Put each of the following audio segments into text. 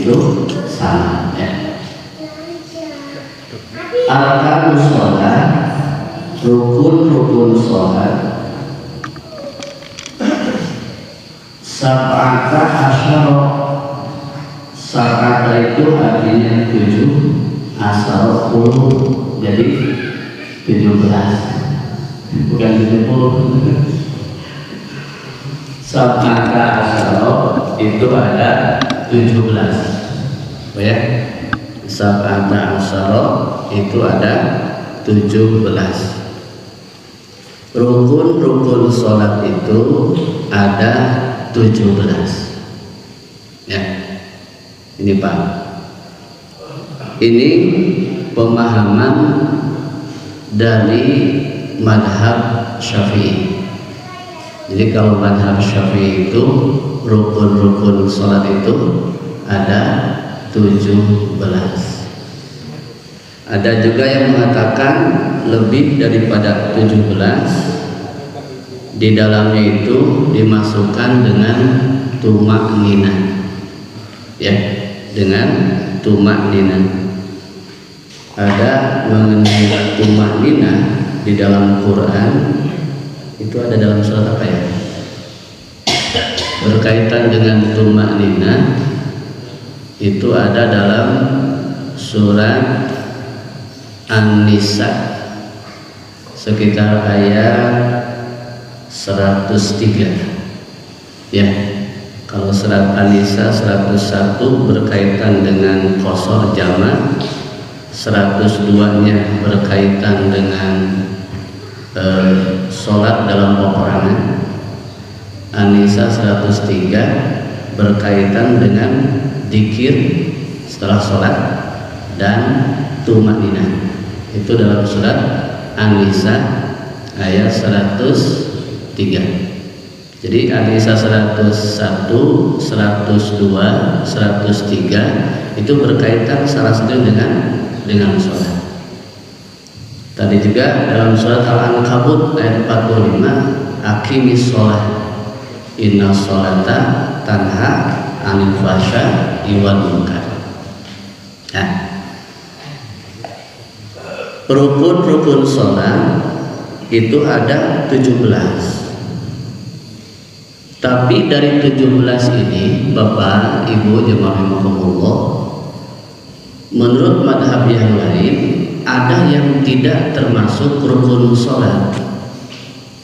itu sama ya. Arkanus sholat, rukun-rukun sholat, sab'ata asyara. Sab'ata itu artinya 7, asyara 10, jadi 17, bukan 70. Sab'ata asyara itu ada 17 ya. Sab'ata asyara itu ada 17. Rukun-rukun sholat itu ada 17 ya. Ini Pak, ini pemahaman dari madhab Syafi'i. Jadi kalau madhab Syafi'i itu rukun-rukun sholat itu ada 17. Ada juga yang mengatakan lebih daripada 17. Di dalamnya itu dimasukkan dengan tumak nina ya, dengan tumak nina. Ada mengenai tumak nina di dalam Quran, itu ada dalam surat apa ya? Berkaitan dengan tumak nina itu ada dalam surat An-Nisa sekitar ayat 103 ya. Kalau surat An-Nisa 101 berkaitan dengan qasar jamak, 102-nya berkaitan dengan sholat dalam peperangan. An-Nisa 103 berkaitan dengan dzikir setelah sholat dan tumanina. Itu dalam surat An-Nisa ayat 103. Jadi An-Nisa 101, 102, 103 itu berkaitan salah satu dengan sholat. Tadi juga dalam surat Al-Ankabut ayat 45, aqimis sholat inna sholata tanha anil fahsya'i wal munkar. Nah, rukun-rukun sholat itu ada 17. Tapi dari 17 ini Bapak Ibu jemaah rahimakumullah, menurut madhab yang lain ada yang tidak termasuk rukun sholat,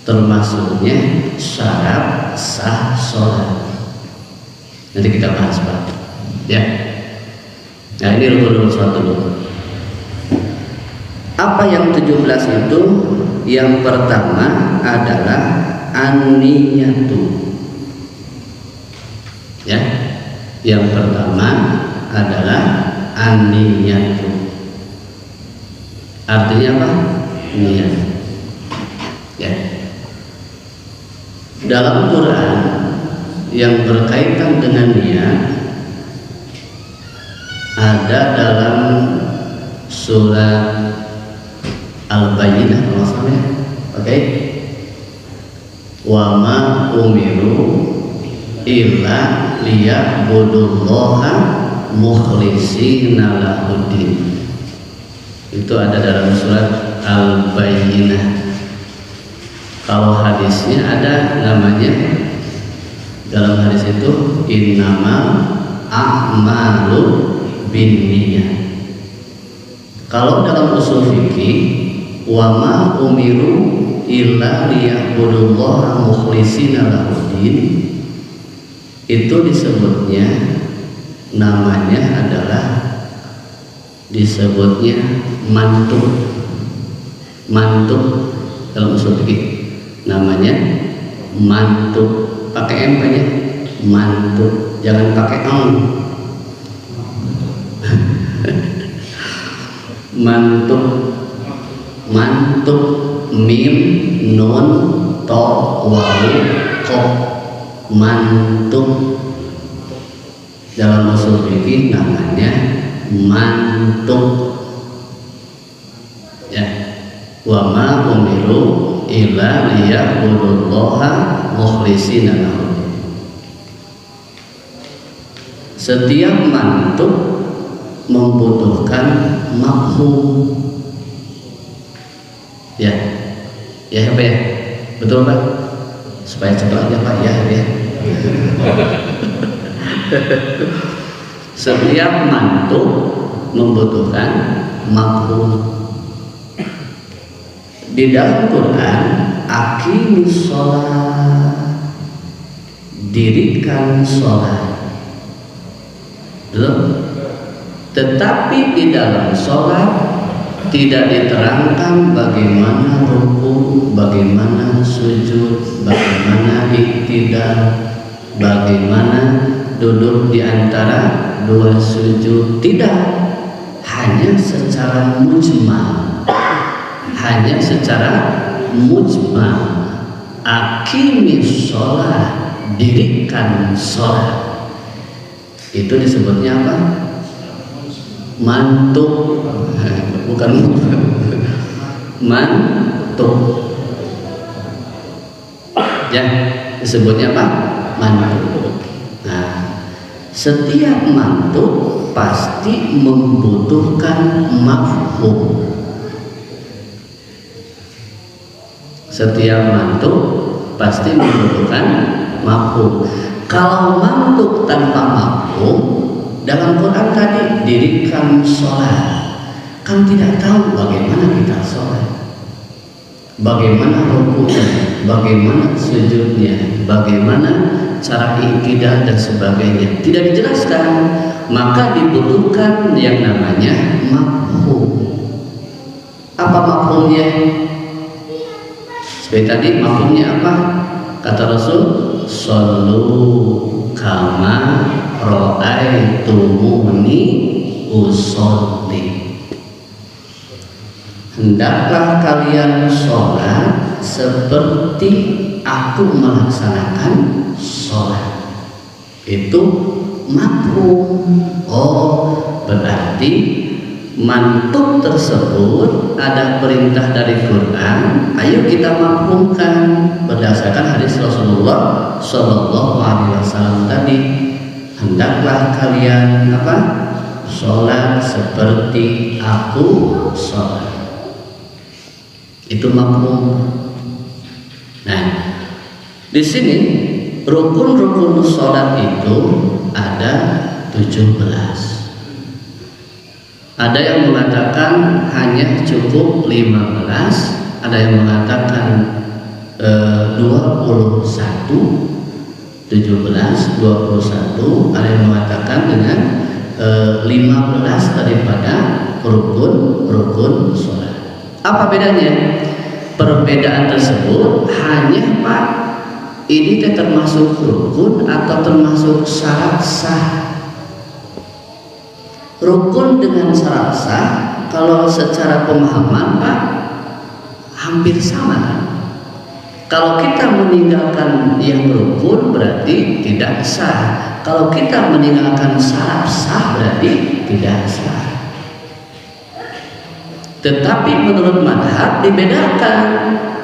termasuknya syarat sah sholat. Nanti kita bahas Pak ya. Nah ini rukun sholat dulu. Apa yang 17 itu? Yang pertama adalah an-niyatu ya. Yang pertama adalah an-niyatu. Artinya apa? Niat ya. Dalam Quran yang berkaitan dengan niat ada dalam surat Al-Bayyinah kalau salah ya. Oke. Wa ma umiru illa liya'budullaha mukhlishina lahuddin. Itu ada dalam surat Al-Bayyinah. Kalau hadisnya ada namanya, dalam hadis itu innamal a'malu binniyat. Kalau dalam usul fikih wa ma umiru illa liya'budullaha mukhlishina lahuddin, itu disebutnya namanya adalah disebutnya mantuk. Mantuk dalam usul fikih namanya mantuk, pakai M aja, mantuk, jangan pakai ong. Mantuk, mantuk, mim, nun, to, wawu, kof, mantuk. Dalam usul fikih namanya mantuk ya. Wa ma umiru illa liya'budullaha mukhlishina lahu. Setiap mantuk membutuhkan mafhum. Ya, ya apa ya? Betul Pak? Supaya cepat aja Pak, ya. Setiap mantuk membutuhkan mafhum. Di dalam Quran, aqimis sholat, dirikan sholat. Belum. Tetapi di dalam sholat tidak diterangkan bagaimana ruku, bagaimana sujud, bagaimana iktidal, bagaimana duduk di antara dua sujud. Tidak, hanya secara mujmal. Hanya secara mujmal. Aqimis sholat, dirikan sholat. Itu disebutnya apa? Mantuk. Bukan mantuk. Ya, disebutnya apa? Mantuk. Nah, setiap mantuk pasti membutuhkan mafhum. Setiap mantuk pasti membutuhkan mafhum. Kalau mantuk tanpa mafhum, dalam Quran tadi dirikan sholat, kan tidak tahu bagaimana kita sholat, bagaimana rukunya, bagaimana sujudnya, bagaimana cara iktidal dan sebagainya, tidak dijelaskan. Maka dibutuhkan yang namanya mafhum. Apa mafhumnya? Seperti tadi mafhumnya apa? Kata Rasul, shollu kama ra'aitumuni usolli. Hendaklah kalian sholat seperti aku melaksanakan sholat. Itu mafhum. Oh, berarti mantuk tersebut ada perintah dari Quran, ayo kita mafhumkan berdasarkan hadis Rasulullah Shallallahu Alaihi Wasallam tadi. Hendaklah kalian apa? Sholat seperti aku sholat. Itu mafhum. Nah, di sini rukun-rukun sholat itu ada 17. Ada yang mengatakan hanya cukup 15, ada yang mengatakan 21, 17, 21, ada yang mengatakan dengan 15 daripada rukun sholat. Apa bedanya? Perbedaan tersebut hanya Pak, ini termasuk rukun atau termasuk syarat sah. Rukun dengan syarat sah, kalau secara pemahaman Pak, hampir sama kan? Kalau kita meninggalkan yang rukun berarti tidak sah. Kalau kita meninggalkan syarat sah berarti tidak sah. Tetapi menurut madhab dibedakan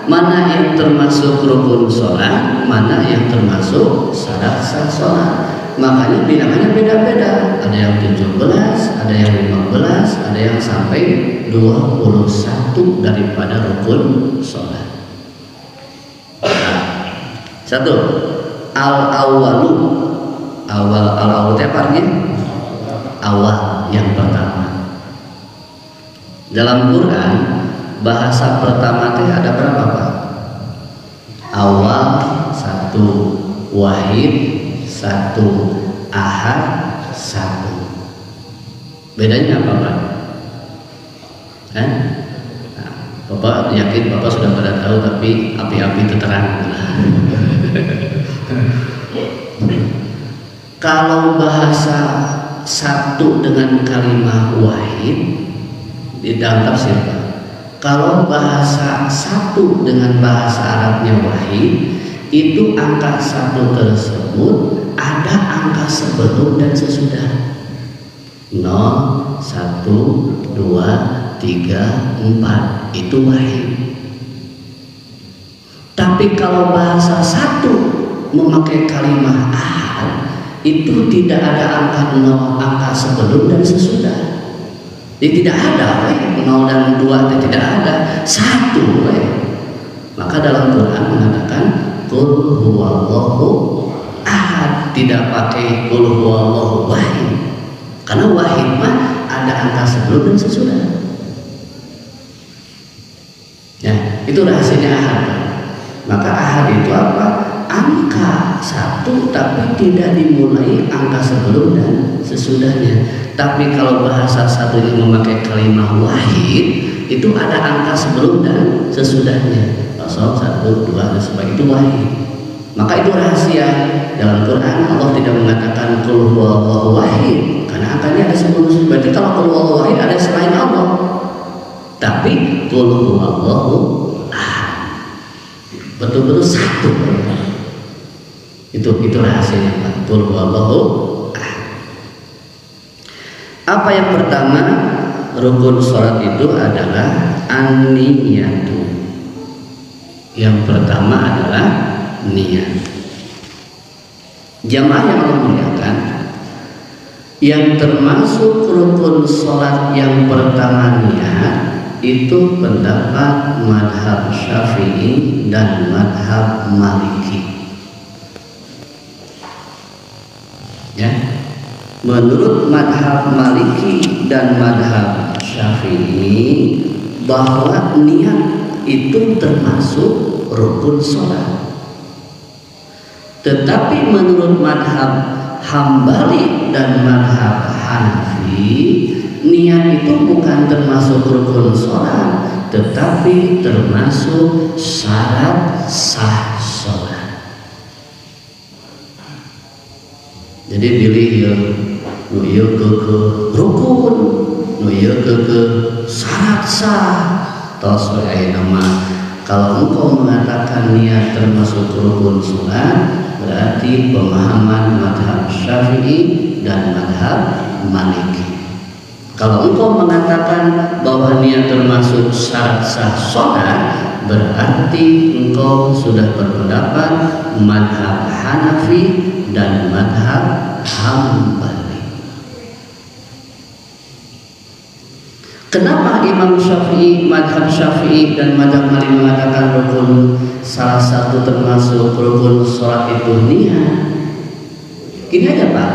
mana yang termasuk rukun sholat, mana yang termasuk syarat sah sholat. Makanya bilangannya beda-beda. Ada yang 17, ada yang 15, ada yang sampai 21 daripada rukun sholat. Satu, al-awwalu. Al-awwal itu apa artinya? Awal, yang pertama. Dalam Quran bahasa pertama itu ada berapa Pak? Awal 1, wahid 1, ahad 1. Bedanya apa Pak? Nah, Bapak yakin Bapak sudah pada tahu, tapi api-api itu terang. Kalau bahasa satu dengan kalimat wahid di dalam tafsir Pak, kalau bahasa satu dengan bahasa Arabnya wahid, itu angka 1 tersebut ada angka sebelum dan sesudah. 0, 1, 2, 3, 4 itu wahid. Tapi kalau bahasa satu memakai kalimat ahad, itu tidak ada angka 0, angka sebelum dan sesudah. Jadi tidak ada 0 dan 2 itu tidak ada, 1. Maka dalam Quran mengatakan qul huwallahu ahad, tidak pakai qul huwallahu wahid. Karena wahid mah ada angka sebelum dan sesudah. Ya, itu rahasianya ahad. Maka ahad itu apa? Angka 1 tapi tidak dimulai angka sebelum dan sesudahnya. Tapi kalau bahasa satunya memakai kalimat wahid, itu ada angka sebelum dan sesudahnya. 0, 1, 2 dan sebagainya, itu wahid. Maka itu rahasia. Dalam Quran Allah tidak mengatakan qul huwallahu wahid karena angkanya ada sebelum sesudah. Berarti kalau qul huwallahu wahid ada selain Allah. Tapi qul huwallahu ahad, betul-betul 1. Itu rahasianya Pak. Qul huwallahu ahad. Apa yang pertama rukun sholat itu adalah an-niyatu. Yang pertama adalah niat. Jamaah yang Allah muliakan, yang termasuk rukun sholat yang pertama niat itu pendapat madhab Syafi'i dan madhab Maliki. Ya, menurut madhab Maliki dan madhab Syafi'i bahwa niat itu termasuk rukun sholat. Tetapi menurut madhab Hambali dan madhab Hanafi, niat itu bukan termasuk rukun sholat, tetapi termasuk syarat sah sholat. Jadi pilih ya, nu ieu ke rukun, nu ieu ke syarat sah. Tos nama. Kalau engkau mengatakan niat termasuk rukun sholat, berarti pemahaman madhab Syafi'i dan madhab Maliki. Kalau engkau mengatakan bahwa niat termasuk syarat sah sholat, berarti engkau sudah berpendapat madhab Hanafi dan madhab Hambali. Kenapa Imam Syafi'i, madhab Syafi'i dan madhab Maliki mengatakan rukun salah satu termasuk rukun sholat itu niat? Ini aja Pak,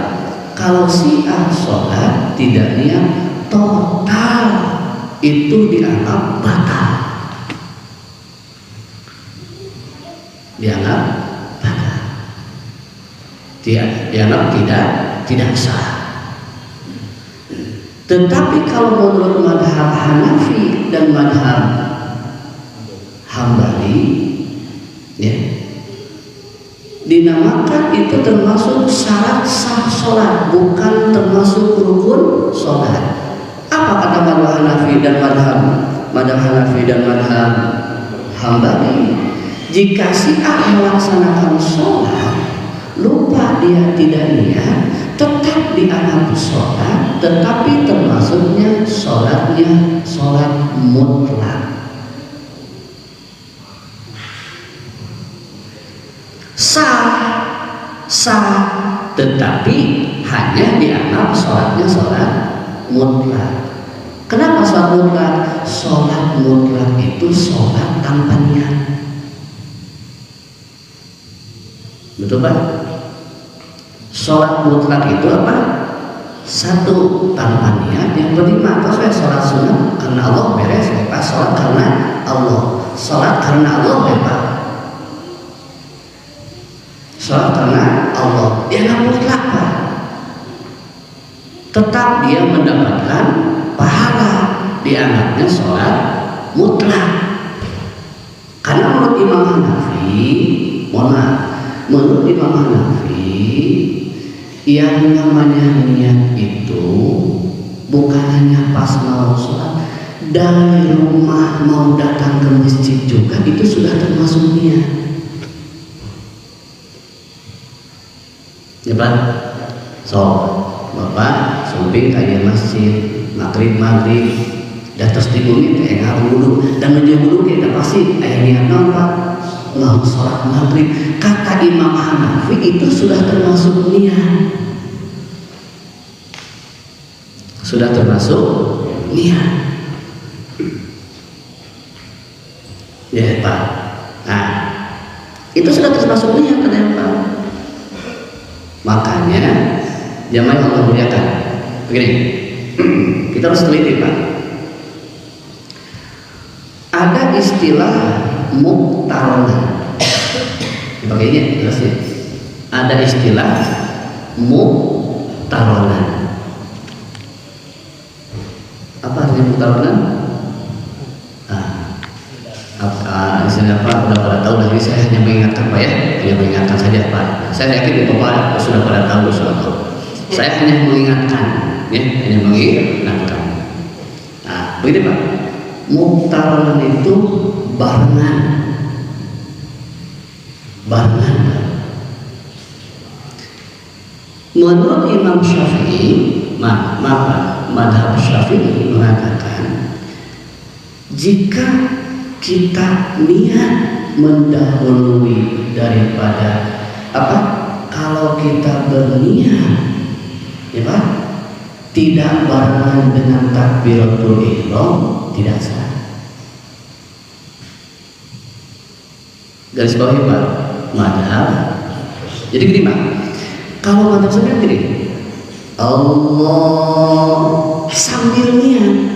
kalau Syiah sholat tidak niat total itu dianggap batal, dianggap batal, dianggap tidak sah. Tetapi kalau menurut madhab Hanafi dan madhab Hambali, ya, dinamakan itu termasuk syarat sah sholat, bukan termasuk rukun sholat. Apa kata madhab Hanafi dan madhab Hanafi dan madhab Hambali? Jika Syiah melaksanakan sholat lupa dia tidak niat, tetap dianggap sholat, tetapi termasuknya sholatnya sholat mutlak. Sah, tetapi hanya dianggap sholatnya sholat mutlak. Kenapa sholat mutlak? Sholat mutlak itu sholat tanpa niat. Betul Pak? Sholat mutlak itu apa? Satu, tanpa niat. Yang kelima, apa? Saya sholat sunat karena Allah beres, Pak. Sholat karena Allah. Sholat karena Allah, Pak. Sholat karena Allah. Dia nggak mutlak, Pak. Tetap dia mendapatkan pahala, dianggapnya sholat mutlak. Karena menurut Imam Hanafi, menurut Imam Hanafi, yang namanya niat itu bukan hanya pas mau sholat, dari rumah mau datang ke masjid juga itu sudah termasuk niat. Ya Pak, so Bapak sumping kayak masjid maghrib dan terus di bumi teh wudhu dan menuju wudhu kita pasti ayat niat Pak. mau sholat maghrib. Kata Imam Hanafi itu sudah termasuk niat. Sudah termasuk niat. Ya Pak. Nah, itu sudah termasuk niat kenapa? Makanya jamaah yang Allah muliakan. Begini, kita harus teliti Pak. Ada istilah muqtaronah. Pakainya jelas ya. Ada istilah muqtaronah. Apa artinya muqtaronah? Istilah apa? Udah pada tahu lagi. Saya hanya mengingatkan Pak ya. Hanya mengingatkan saja Pak. Saya yakin Bapak sudah pada tahu sesuatu. Saya hanya mengingatkan, ya, hanya mengingatkan. Nah, begini Pak. Muqtaronah itu barengan. Menurut Imam Syafi'i, maka madhab Syafi'i mengatakan jika kita niat mendahului daripada apa? Kalau kita berniat, ya Pak, tidak barengan dengan takbiratul ihram, tidak sah. Garis bawahi Pak, madhab. Jadi gini Pak, kalau madhab saya gini, Allah sambil niat,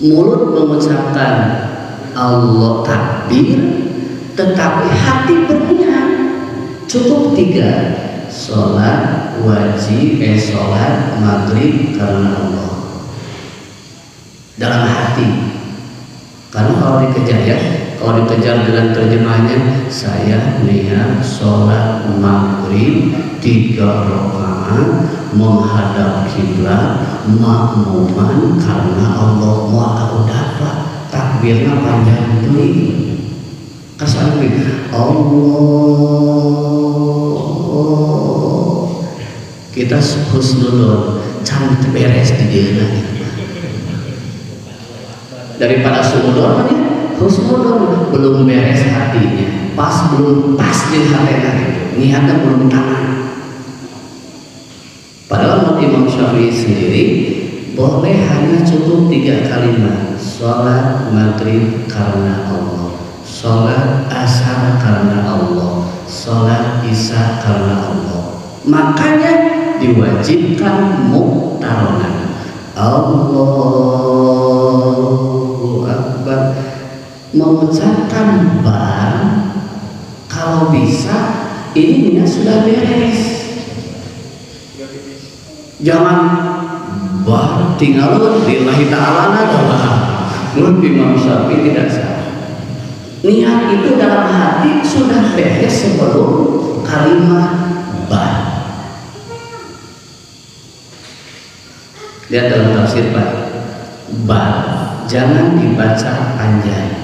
mulut mengucapkan Allah takbir, tetapi hati berniat. Cukup 3, sholat wajib, sholat maghrib karena Allah dalam hati. Karena kalau dikejar ya, kalau dikejar dengan terjemahnya, saya niat sholat maghrib 3 rakaat menghadap kiblat makmuman karena Allah. Mau dapat takbirnya panjang tuh. Kasar Allah, kita husnudon cantik beres di dia. Daripada sudon ya, husnudon belum beres hatinya, belum pas di hatinya, niatnya belum tangan. Padahal Imam Syafi'i sendiri boleh hanya cukup 3 kalimat: sholat maghrib karena Allah, sholat asar karena Allah, sholat isya karena Allah. Makanya diwajibkan muqtaronah. Allahu Akbar, mengucapkan bar kalau bisa ini niat sudah beres. Jangan bar tinggal lillahi ta'ala menurut Imam Syafi'i tidak sah. Niat itu dalam hati sudah beres sebelum kalimat bar. Lihat dalam tafsir Pak, bar jangan dibaca panjang.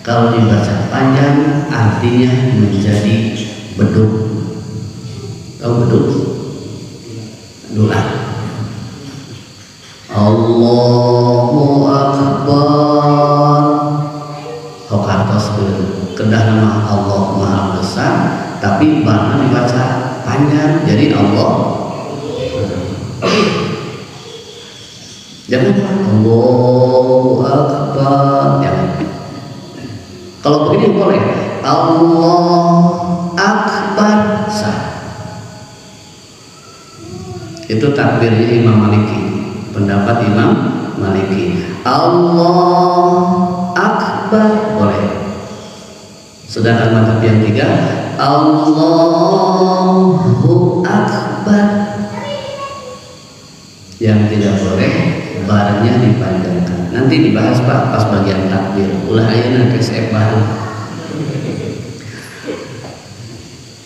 Kalau dibaca panjang artinya menjadi beduk. Tahu beduk? Dulang. Allahu Akbar. Hokartos kedah nama Allah Maha Besar, tapi barna dibaca panjang jadi Allah. Jangan Allahu Akbar. Jangan. Kalau begini boleh Allah Akbar sah. Itu takbirnya Imam Maliki, pendapat Imam Maliki. Allah Akbar boleh. Sedangkan mazhab yang 3 Allahu Akbar, yang tidak boleh barnya dipanjangkan. Nanti dibahas Pak pas bagian takbir. Ulah ayeuna kesep bahan.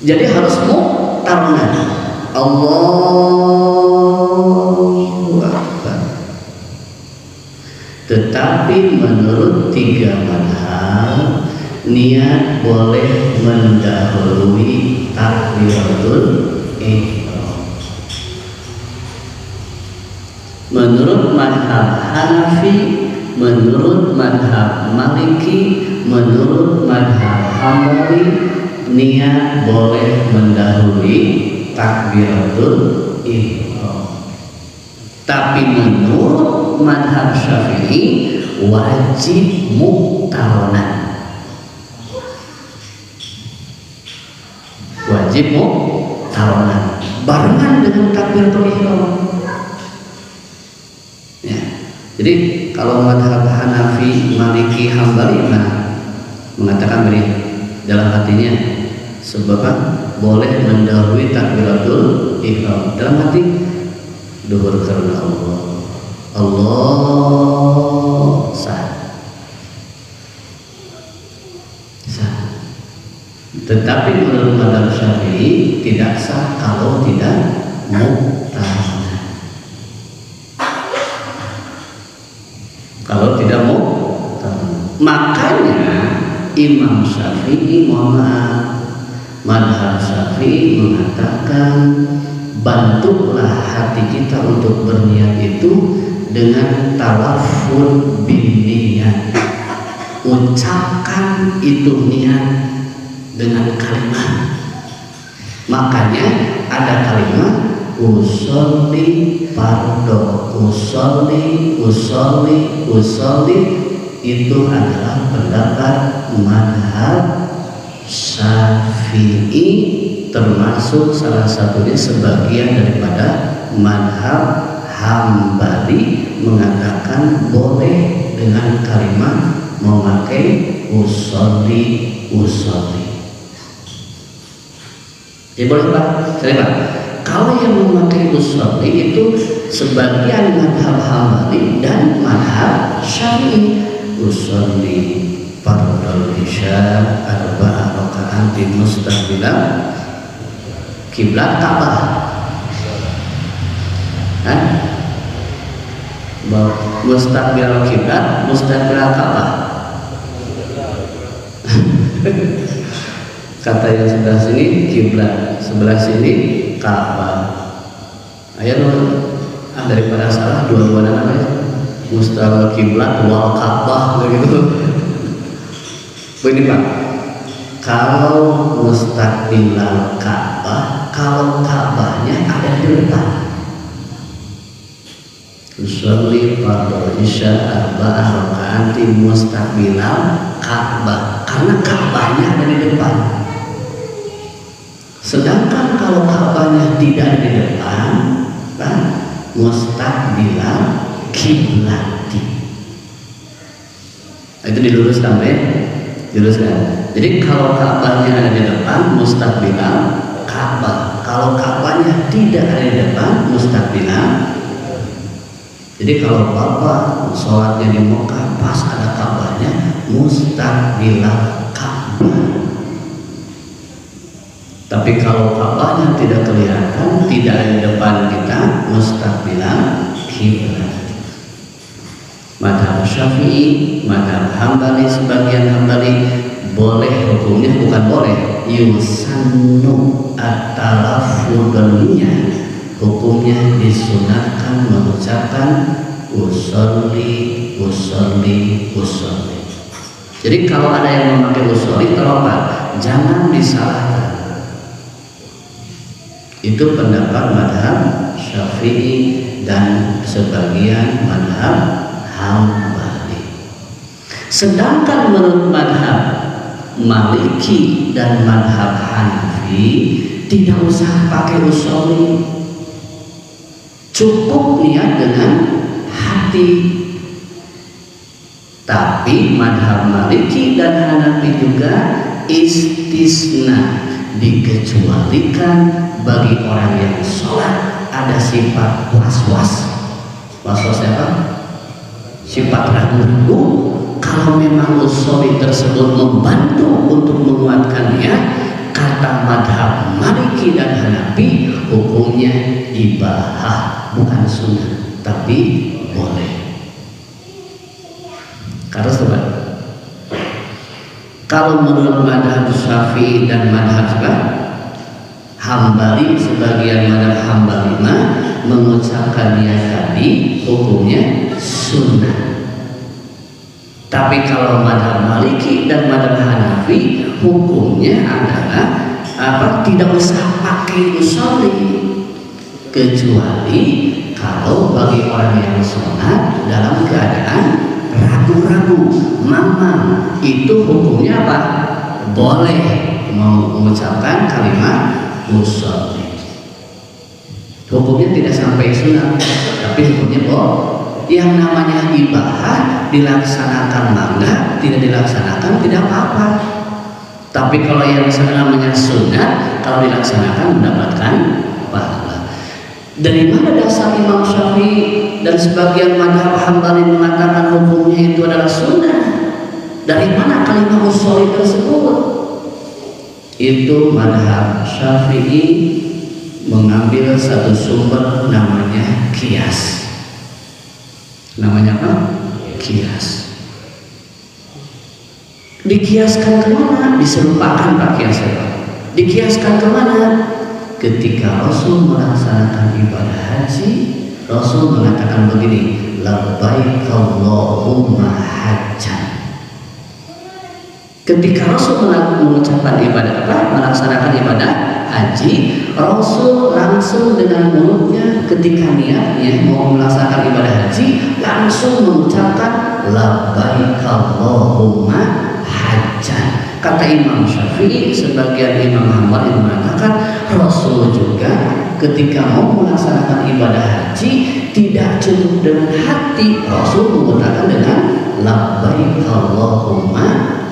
Jadi harus muqtaronah. Allahu Akbar. Tetapi menurut 3 mazhab, niat boleh mendahului takbiratul ihram. Menurut mazhab Hanafi, menurut madhab Maliki, menurut madhab Hambali, niat boleh mendahului takbiratul ihram. Tapi menurut madhab Syafi'i wajib muqtaronan. Wajib muqtaronan barengan dengan takbiratul ihram. Ya. Jadi kalau madhab Hanafi, Maliki, Hambali mengatakan begini dalam hatinya, sebab boleh mendahului takbiratul ihram dalam hati, duhur karena Allah, Allah sah. Tetapi menurut madhab Syafi'i tidak sah kalau tidak muqtaronan. Kalau tidak muqtaronan, makanya Imam Syafi'i, madhab Syafi'i mengatakan bantulah hati kita untuk berniat itu dengan talaffuz bin niyat. Ucapkan itu niat dengan kalimat. Makanya ada kalimat usolli fardo, usolli itu adalah pendapat madhab Syafi'i, termasuk salah satunya sebagian daripada madhab Hambali mengatakan boleh dengan kalimat memakai usolli. Ya boleh Pak, kalau yang memakai usolli itu sebagian madhab Hambali dan madhab Syafi'i. Usolli fardhu isya arba'a raka'atin mustaqbilan kiblat Ka'bah. Mustaqbil kiblat, mustaqbil Ka'bah. Kata yang sebelah sini kiblat, sebelah sini Ka'bah. Ayo daripada salah dua-duanya namanya mustaqbil kiblat wal Ka'bah begitu. Begini Pak, kalau mustaqbil Ka'bah, kalau Ka'bahnya ada di depan, usolli fardhu isya arba'ah raka'atin mustaqbil Ka'bah, karena Ka'bahnya ada di depan. Sedangkan kalau Ka'bahnya tidak di depan, mustaqbilan kiblati. Itu diluruskan ya, diluruskan. Jadi kalau Ka'bahnya ada di depan, mustaqbilan Ka'bah. Kalau Ka'bahnya tidak ada di depan, mustaqbilan. Jadi kalau Bapak sholatnya di Mekah pas ada Ka'bahnya, mustaqbilan Ka'bah. Tapi kalau Ka'bahnya tidak kelihatan, tidak ada di depan kita, mustaqbilan kiblat. Madhab Syafi'i, madhab Hambali, sebagian Hambali boleh, hukumnya bukan boleh, yusannu at-talaffudnya, hukumnya disunatkan mengucapkan usolli. Jadi kalau ada yang memakai usolli, tolong jangan disalahkan. Itu pendapat madhab Syafi'i dan sebagian madhab Hambali. Sedangkan menurut madhab Maliki dan madhab Hanafi tidak usah pakai usolli, cukup niat dengan hati. Tapi madhab Maliki dan Hanafi juga istisna, dikecualikan bagi orang yang sholat ada sifat was-was. Was-was apa? Sifat ragu-ragu. Kalau memang usolli tersebut membantu untuk menguatkannya, kata madhab Maliki dan Hanafi, hukumnya ibahah, bukan sunnah, tapi boleh. Karena sobat, kalau menurut madhab Syafi'i dan madhab Hambali, sebagian madhab Hambali mengucapkan niat tadi hukumnya sunnah. Tapi kalau madhab Maliki dan madhab Hanafi hukumnya adalah tidak usah pakai usolli, kecuali kalau bagi orang yang sholat dalam keadaan ragu-ragu, mamam, itu hukumnya apa? Boleh mengucapkan kalimat usolli. Hukumnya tidak sampai sunat, tapi hukumnya boleh. Yang namanya ibadah dilaksanakan mangga, tidak dilaksanakan tidak apa-apa. Tapi kalau yang namanya sunat, kalau dilaksanakan mendapatkan pahala. Dari mana dasar Imam Syafi'i dan sebagian madhab Hambali mengatakan hukumnya itu adalah sunnah? Dari mana kalimat usolli tersebut? Itu madhab Syafi'i mengambil satu sumber namanya kias. Namanya apa? Kias. Dikiaskan kemana? Diserupakan Pak kiasnya. Dikiaskan kemana? Ketika Rasul melaksanakan ibadah haji, Rasul mengatakan begini, labbaik Allahumma hajjan. Ketika Rasul mengucapkan ibadah melaksanakan ibadah haji, Rasul langsung dengan mulutnya ketika niatnya mau melaksanakan ibadah haji langsung mengucapkan labbaik Allahumma hajjan. Kata Imam Syafi'i, sebagian Imam Hambali mengatakan Rasul juga ketika mau melaksanakan ibadah haji tidak cukup dengan hati, Rasul menggunakan dengan labbaik Allahumma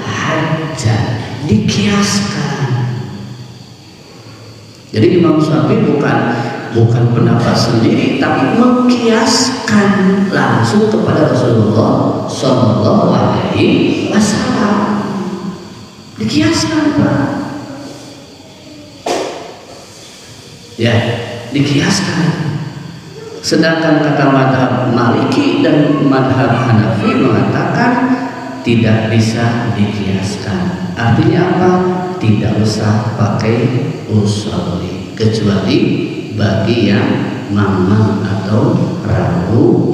hajjan, dikiaskan. Jadi Imam Syafi'i bukan pendapat sendiri, tapi mengkiaskan langsung kepada Rasulullah Shallallahu Alaihi Wasallam. Dikiaskan Pak, ya dikiaskan. Sedangkan kata madhab Maliki dan madhab Hanafi mengatakan tidak bisa dikiaskan. Artinya apa? Tidak usah pakai usolli, kecuali bagi yang mamam atau ragu.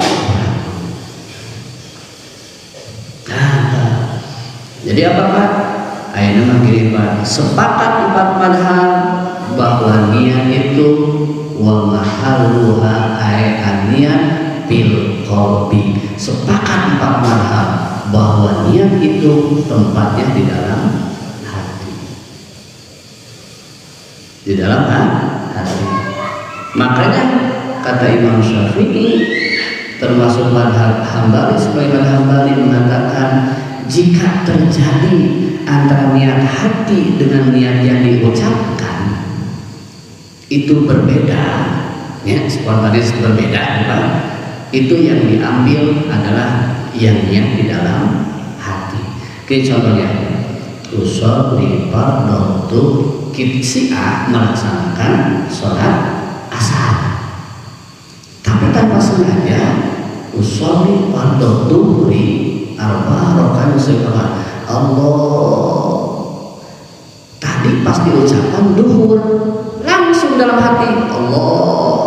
Jadi apa Pak? Ayeuna mah gini Pak, sepakat empat madhab bahwa niat itu wa mahalluha niat bil qalbi. Sepakat empat madhab bahwa niat itu tempatnya di dalam hati. Di dalam hati. Makanya kata Imam Syafi'i termasuk madhab Hambali, sebagian Hambali mengatakan jika terjadi antara niat hati dengan niat yang diucapkan itu berbeda, ya spontanis berbeda, Pak. Itu yang diambil adalah yang niat di dalam hati. Oke, contohnya usolli fardhu si A melaksanakan sholat asar, tapi tanpa sengaja usolli fardhu dhuhri arba rakaat setelah Allah. Tadi pas diucapkan duhur langsung dalam hati Allah,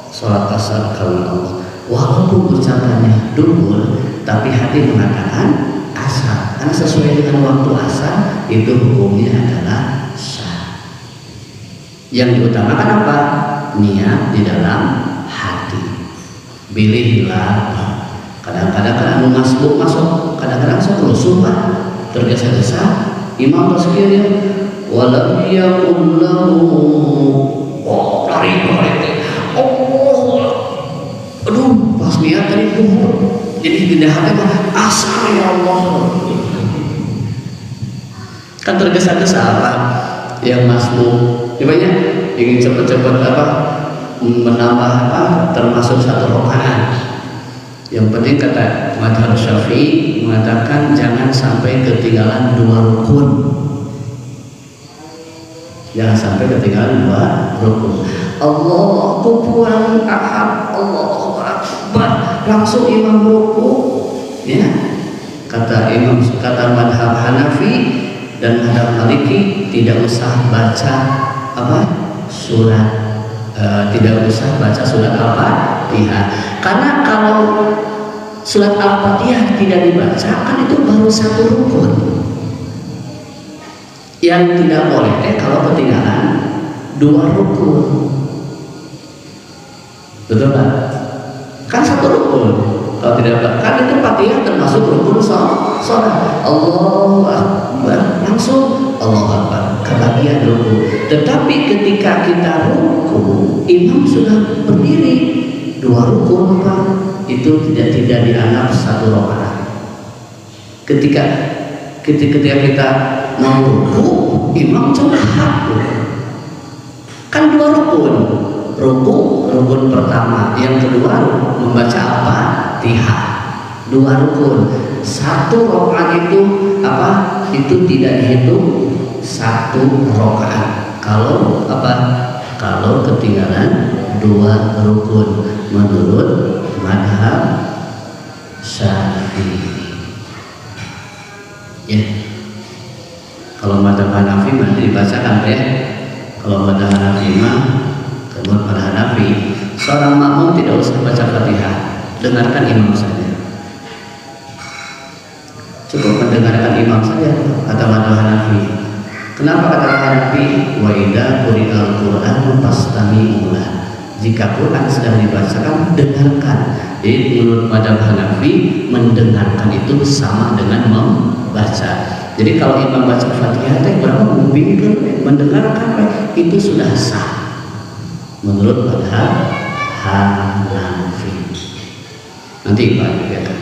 sholat asar karena Allah. Walaupun ucapannya duhur, tapi hati mengatakan asar, karena sesuai dengan waktu asar itu hukumnya adalah sah. Yang diutamakan apa? Niat di dalam hati. Pilihlah. Kadang-kadang kan masuk, kadang-kadang saya rusuh Pak, tergesa-gesa. Imam tersebutnya walam yakun lahu tarik Allah. Aduh, pas niat tadi duhur, jadi tidak ada asar ya Allah. Kan tergesa-gesa apa? Yang masuk, ibaratnya ingin cepat-cepat menambah termasuk satu rakaat. Yang penting kata madhab Syafi'i mengatakan jangan sampai ketinggalan 2 rukun. Jangan sampai ketinggalan 2 rukun. Allahu Akbar, Allahu Akbar, langsung imam ruku. Ya. Kata madhab Hanafi dan madhab Maliki tidak usah baca surat, tidak usah baca surat Al-Fatihah. Karena kalau surat Al-Fatihah tidak dibaca, kan itu baru satu rukun. Yang tidak boleh kalau ketinggalan dua rukun. Betul kan? Kan satu rukun. Kalau tidak, kan itu Fatihah termasuk rukun sholat. Allahu Akbar, langsung Allahu Akbar, kebagian rukun. Tetapi ketika kita rukun, imam sudah berdiri dua rukun, Pak, itu tidak dianggap satu rakaat. Ketika kita mau rukun, imam coba kan dua rukun. Rukun pertama, yang kedua membaca apa? Fatihah. Dua rukun. Satu rakaat itu apa? Itu tidak dihitung satu rakaat. Kalau apa? Kalau ketinggalan dua rukun menurut mazhab Syafi'i. Ya. Kalau mazhab Hanafi nanti dibacakan ya. Kalau mazhab Hanafi menurut pada Hanafi, seorang makmum tidak usah baca Fatihah, dengarkan imam saja. Cukup mendengarkan imam saja, kata mazhab Hanafi. Kenapa kata Hanafi? Wa idza quri'al Qur'anu fastami'u lahu. Jika Quran sedang dibacakan, dengarkan. Jadi menurut mazhab Hanafi, mendengarkan itu sama dengan membaca. Jadi kalau imam baca Fatihah, berapa membingkan, mendengarkan itu sudah sah. Menurut mazhab Hanafi. Nanti Pak lihatkan.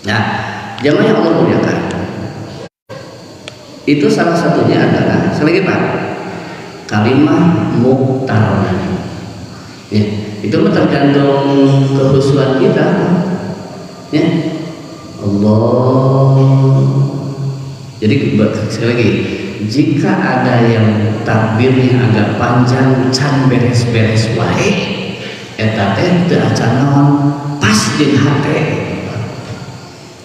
Nah, jamaah yang Allah muliakan, itu salah satunya adalah lagi Pak, kalimah muqtaronah. Ya, itu tergantung kehusuan kita. Ya, Allah. Jadi sekali lagi, jika ada yang takbirnya agak panjang, can beres-beres wae, eta teh teu acan naon pas jeung hate.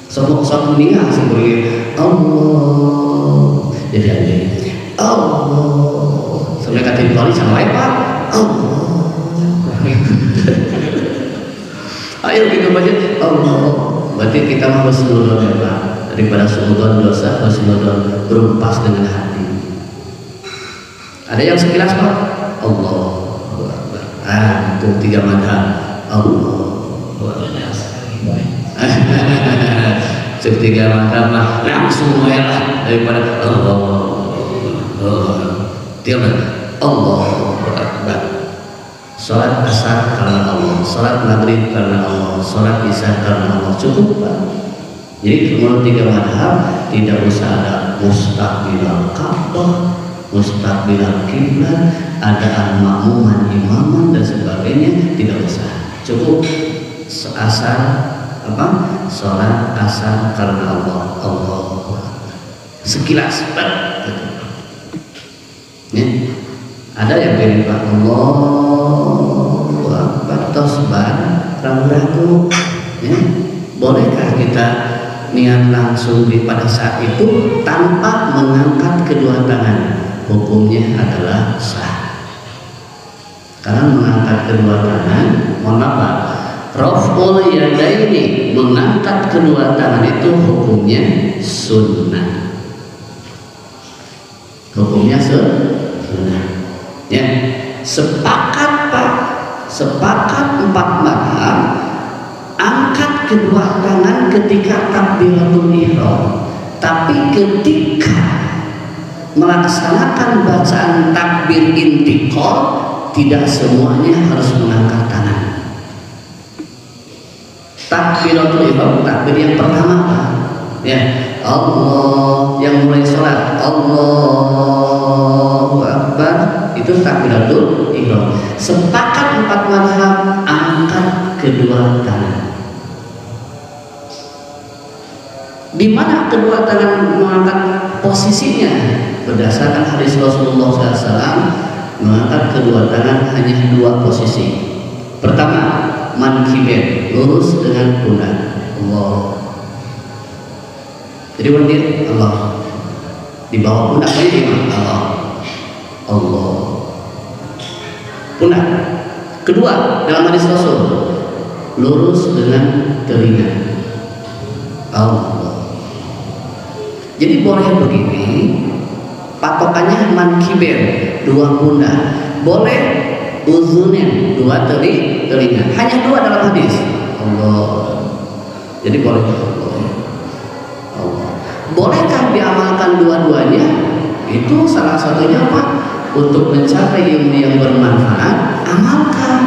Sok kuninga sebagai Allah. Jadi ada Allah. Sampai kata kali sama wae Pak. Allah. Ayo kita baca Allah. Berarti kita harus seluruh Pak. Daripada sebutan dosa, sebutan berumpas dengan hati. Ada yang sekilas Pak, Allahu Akbar. Itu tiga mazhab. Allahu Akbar. Tiga mazhab mah langsung lah daripada Allahu Akbar. Salat asar karena Allah, salat maghrib karena Allah, salat isya karena Allah. Cukup Pak. Jadi menurut tiga mazhab tidak usah ada mustaqbilal Ka'bah, mustaqbilal kiblat, ada al-ma'muman imaman dan sebagainya, tidak usah. Cukup asar apa? Salat asar karena Allah. Allah. Sekilas Pak. Ya. Ada yang pilih Pak Allahu Akbar tosban ragu-ragu. Ya. Bolehkah kita niat langsung pada saat itu tanpa mengangkat kedua tangan? Hukumnya adalah sah. Karena mengangkat kedua tangan, mohon maaf Pak, raf'ul yadaini, mengangkat kedua tangan itu hukumnya sunnah. Hukumnya sunnah. Ya, sepakat Pak, sepakat empat mazhab. Angkat kedua tangan ketika takbiratul ihram, tapi ketika melaksanakan bacaan takbir intiqal tidak semuanya harus mengangkat tangan. Takbiratul ihram, takbir yang pertama Pak, ya Allah, yang mulai sholat Allahu Akbar, itu takbiratul ihram. Sepakat empat mazhab angkat kedua tangan. Di mana kedua tangan mengangkat posisinya? Berdasarkan hadis Rasulullah SAW, mengangkat kedua tangan hanya dua posisi. Pertama, mankiben, lurus dengan pundak. Allah. Jadi berdiri Allah. Di bawah pundaknya di mana? Allah. Allah. Pundak. Kedua, dalam hadis Rasul, lurus dengan telinga. Allah. Jadi boleh begini, patokannya mankibir, dua pundak. Boleh uzunin, dua telinga. Hanya dua dalam hadis. Allah. Jadi boleh. Allah. Bolehkah diamalkan dua-duanya? Itu salah satunya apa? Untuk mencapai ilmu yang bermanfaat, amalkan.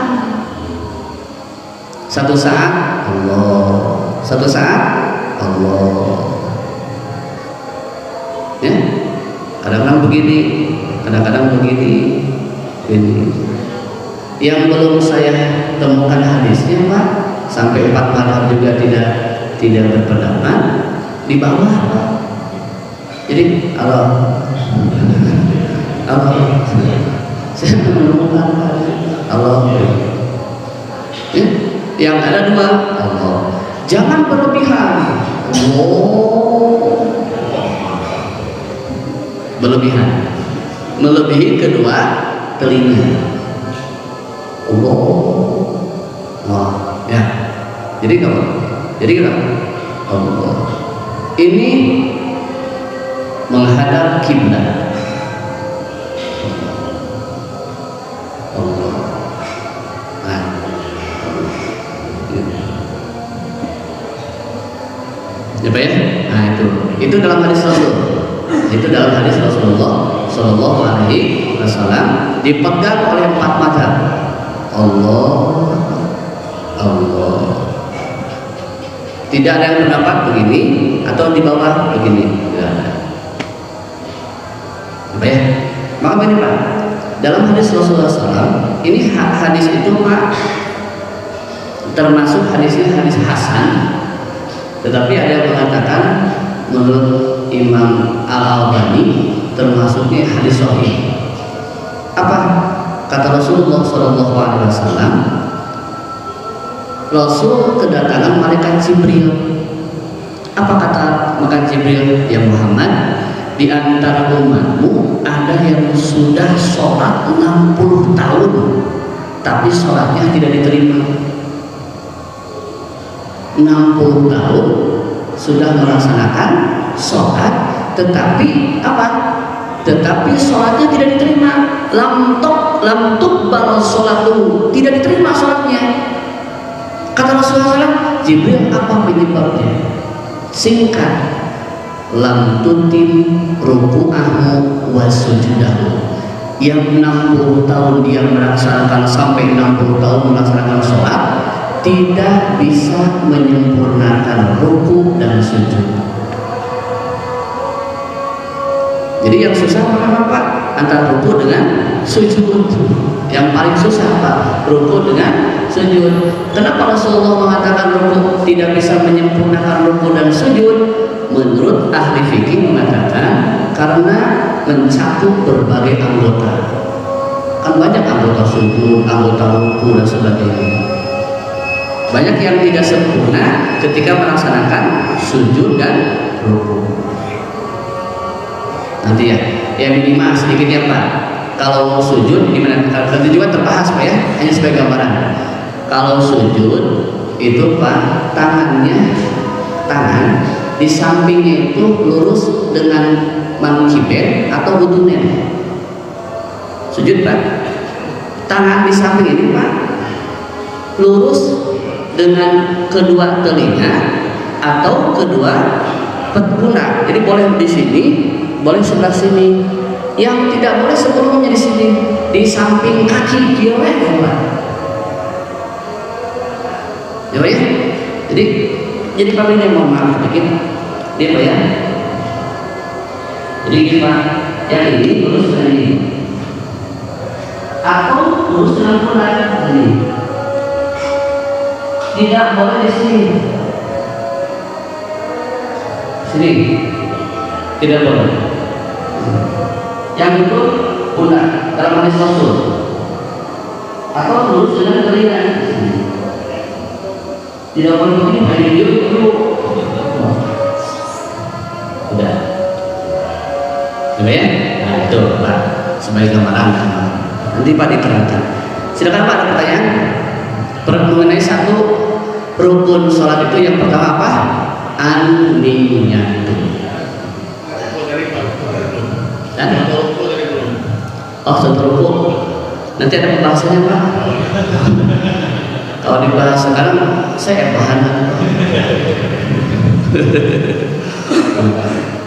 Satu saat Allah, satu saat Allah. Ya, kadang-kadang begini, kadang-kadang begini. Yang belum saya temukan hadisnya Pak, sampai 4 mazhab juga tidak berpendapat di bawah Pak. Jadi Allah saya menemukan Allah. Ya, yang ada dua Allah. Jangan berlebihan. Berlebihan, melebihi kedua telinga. Ya. Jadi kalau, Allah ini menghadap kiblat. Apa ya? Nah itu dalam hadis Rasul. Itu dalam hadis Rasulullah Shallallahu Alaihi Wasallam, dipegang oleh 4 mazhab. Allah. Tidak ada yang pendapat begini atau di bawah begini. Tidak ada. Apa ya? Maka ini Pak, dalam hadis Rasulullah SAW, ini hadis itu Pak, termasuk hadisnya hadis hasan. Tetapi ada yang mengatakan menurut Imam Al-Albani termasuknya hadis sahih. Apa kata Rasulullah SAW? Rasul kedatangan malaikat Jibril. Apa kata malaikat Jibril? Ya Muhammad, di antara umatmu ada yang sudah sholat 60 tahun tapi sholatnya tidak diterima. 60 tahun sudah melaksanakan sholat, tetapi apa? Tetapi sholatnya tidak diterima. Lam tuqbal sholatu, tidak diterima sholatnya. Kata Rasulullah SAW, Jibril, apa penyebabnya? Singkat, lam tutim ruku'ahu wa sujudahu. Yang 60 tahun dia melaksanakan, sampai 60 tahun melaksanakan sholat, tidak bisa menyempurnakan ruku dan sujud. Jadi yang susah apa? Antara ruku dengan sujud. Yang paling susah Pak, ruku dengan sujud. Kenapa Rasulullah mengatakan ruku tidak bisa menyempurnakan ruku dan sujud? Menurut ahli fikih mengatakan karena mencakup berbagai anggota. Kan banyak anggota sujud, anggota ruku dan sebagainya. Banyak yang tidak sempurna ketika melaksanakan sujud dan ruku. Nanti ya minimal sedikit ya Pak. Kalau sujud gimana? Nanti juga terbahas Pak ya, hanya sebagai gambaran. Kalau sujud itu Pak, tangan di sampingnya itu lurus dengan mankibir atau udunen. Sujud Pak, tangan di samping ini Pak lurus dengan kedua telinga atau kedua pundak. Jadi boleh di sini, boleh sebelah sini. Yang tidak boleh sepenuhnya di sini, di samping kaki kiri ya Pak. Ya. Jadi Pak ini mohon maaf sedikit, dia Pak ya. Jadi ini Pak, yang ini lurus dengan ini, atau lurus dengan pundak ini. Tidak boleh di sini. Sini tidak boleh. Yang itu pundak dalam hadis Rasul, atau lurus dengan telinga. Tidak boleh begini, hanya dulu. Udah. Coba ya. Nah itu Pak, sebagai gambaran. Nanti Pak diterangkan. Silakan Pak, ada pertanyaan mengenai satu Rukun sholat itu yang pertama apa? An-niyatu. Dan satu rukun. Nanti ada pembahasannya Pak. Kalau dibahas sekarang saya bahan.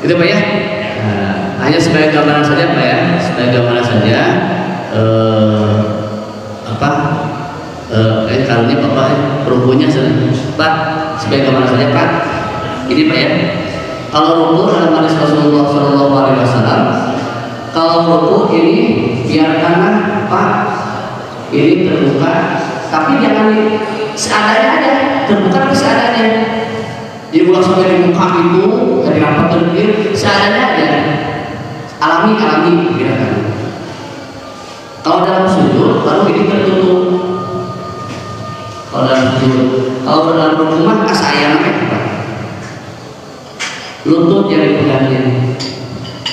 Itu Pak ya. Nah, hanya sebagai gambaran saja Pak ya, sebagai gambaran saja. Kalau ini Bapak rukunnya Pak, sebagai gambaran saja Pak. Ini Pak ya. Kalau rukun dalam hadis Rasulullah SAW, kalau rukun ini biarkanlah Pak ini terbuka, tapi jangan seadanya aja, terbuka seadanya. Jadi ulang sampai di muka itu dari rapat terkir seadanya aja, alami gerakan. Kalau dalam sujud baru ini tertutup. Kalau dalam sujud, kalau dalam rumah asayang lutut yang dipegangnya.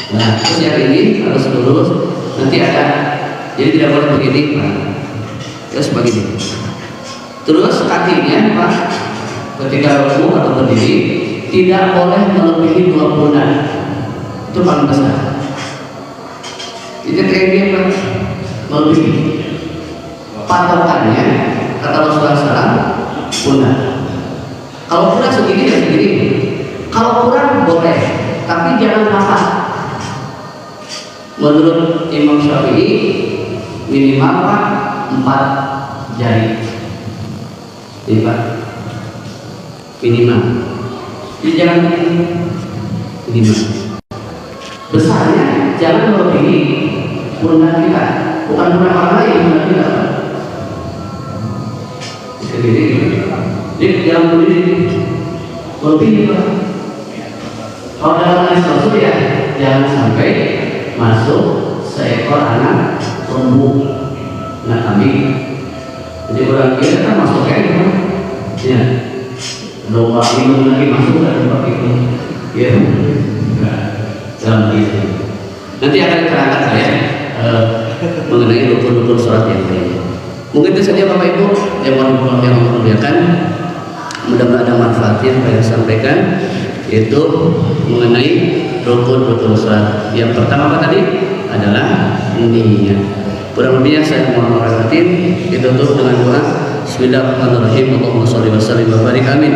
Nah, terus yang ini harus lurus. Nanti ada, jadi tidak boleh begini, Pak. Terus begini. Terus kakinya, Pak, ketika rukuk atau berdiri tidak boleh melebihi 2 pundak. Itu paling besar. Itu kayak dia Pak, melebihi. Patokannya kata Rasulullah SAW, pundak. Kalau kurang segini ya segini. Kalau kurang boleh, tapi jangan lama. Menurut Imam Syafi'i minimal Pak 4 jari. Ini Pak, minimal. Jadi jangan minimal. Besarnya jangan melebihi pundak kita, bukan pundak orang lain, pundak kita. Jadi jangan melebihi Pak. Kalau dalam hadis Rasul ya jangan sampai masuk seekor anak lembu, anak kambing. Jadi orang kira kan masuk kayak gitu, ya. Domba minum lagi masuk ke tempat itu, ya. Dalam itu. Nanti akan terangkat saya mengenai rukun-rukun sholat yang lain. Mungkin itu saja Bapak Ibu yang muliakan. Mudah-mudahan ada manfaatnya apa yang saya sampaikan, yaitu mengenai rukun-rukun sholat. Yang pertama apa tadi adalah niat. Kurang lebihnya saya mohon merhatiin, ditutup dengan doa. Bismillahirrahmanirrahim. Allahumma shalli wa sallim wa barik amin.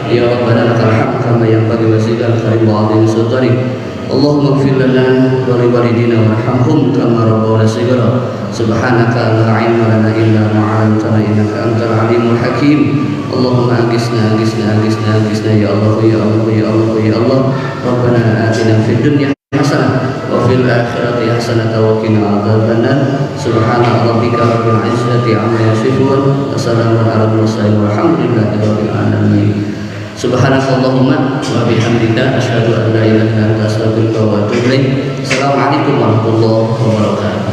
Ya Rabbana lakal hamd kama yanbaghi wa sidqal karim wa 'azim sultanik. Allahumma ighfir lana wa li walidina warhamhum kama rabbawna shighara. Subhanaka la 'ilma lana illa ma 'allamtana innaka antal 'alimul hakim. Allahumma aghithna ya Allah ya Allah ya Allah ya Allah. Rabbana atina fid dunya hasanah wa fil akhirati hasanah wa qina adzabannar. Subhana rabbika rabbil izzati 'amma yasifun wa salamun 'alal mursalin walhamdulillahi rabbil alamin. Subhanakallahumma wa bihamdika asyhadu an la ilaha illa anta astaghfiruka wa atubu ilaik. Assalamualaikum warahmatullahi wabarakatuh.